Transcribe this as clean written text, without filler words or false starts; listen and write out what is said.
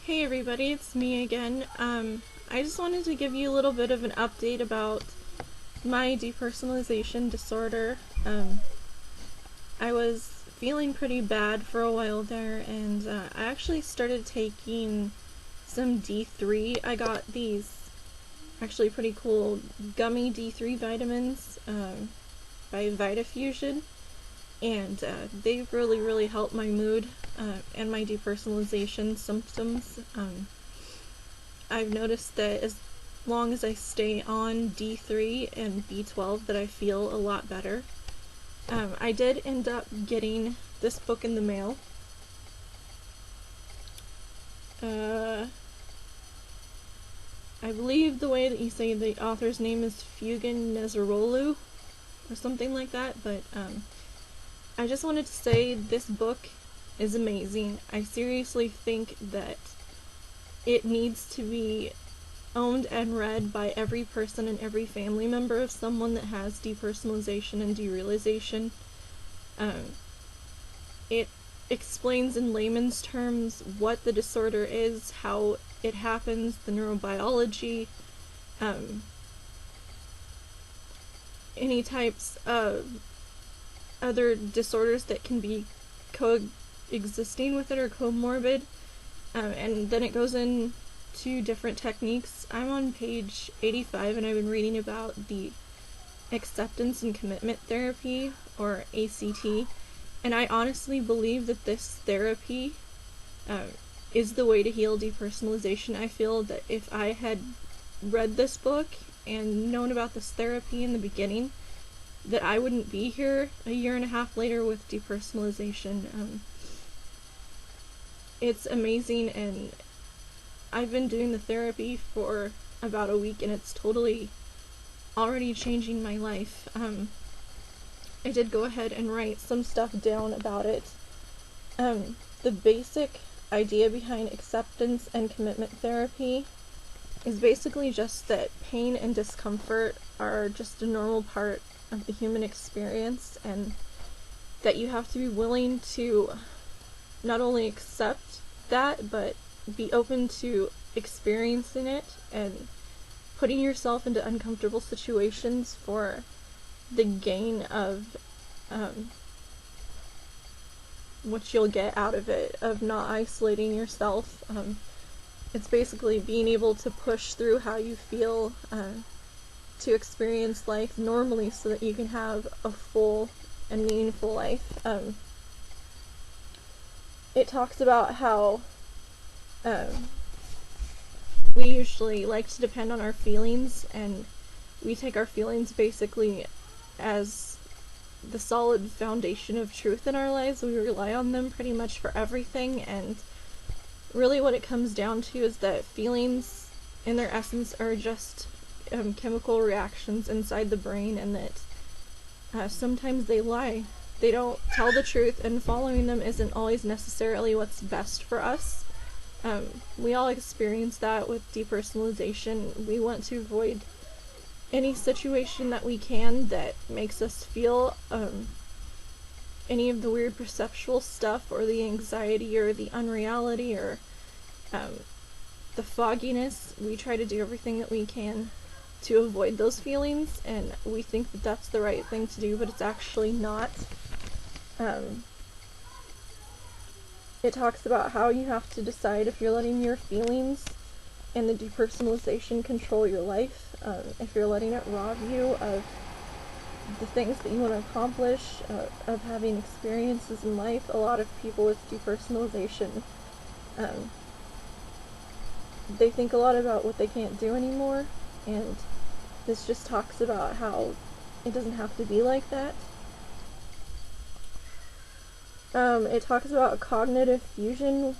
Hey everybody, it's me again. I just wanted to give you a little bit of an update about my depersonalization disorder. I was feeling pretty bad for a while there, and I actually started taking some D3. I got these actually pretty cool gummy D3 vitamins by Fugen, and they've really helped my mood and my depersonalization symptoms. I've noticed that as long as I stay on D3 and B12 that I feel a lot better. I did end up getting this book in the mail. I believe the way that you say the author's name is Fugen Neziroglu or something like that, but I just wanted to say this book is amazing. I seriously think that it needs to be owned and read by every person and every family member of someone that has depersonalization and derealization. It explains in layman's terms what the disorder is, how it happens, the neurobiology, any types of other disorders that can be coexisting with it or comorbid, and then it goes into different techniques. I'm on page 85 and I've been reading about the acceptance and commitment therapy, or ACT, and I honestly believe that this therapy is the way to heal depersonalization. I feel that if I had read this book and known about this therapy in the beginning, that I wouldn't be here a year and a half later with depersonalization. It's amazing, and I've been doing the therapy for about a week and it's totally already changing my life. I did go ahead and write some stuff down about it. The basic idea behind acceptance and commitment therapy is basically just that pain and discomfort are just a normal part of the human experience, and that you have to be willing to not only accept that, but be open to experiencing it and putting yourself into uncomfortable situations for the gain of what you'll get out of it, of not isolating yourself. It's basically being able to push through how you feel to experience life normally so that you can have a full and meaningful life. It talks about how we usually like to depend on our feelings, and we take our feelings basically as the solid foundation of truth in our lives. We rely on them pretty much for everything, and really what it comes down to is that feelings in their essence are just chemical reactions inside the brain, and that sometimes they lie. They don't tell the truth, and following them isn't always necessarily what's best for us. We all experience that with depersonalization. We want to avoid any situation that we can that makes us feel any of the weird perceptual stuff, or the anxiety, or the unreality, or the fogginess. We try to do everything that we can to avoid those feelings, and we think that that's the right thing to do, but it's actually not. It talks about how you have to decide if you're letting your feelings and the depersonalization control your life, if you're letting it rob you of the things that you want to accomplish, of having experiences in life. A lot of people with depersonalization, they think a lot about what they can't do anymore, and this just talks about how it doesn't have to be like that. It talks about cognitive fusion,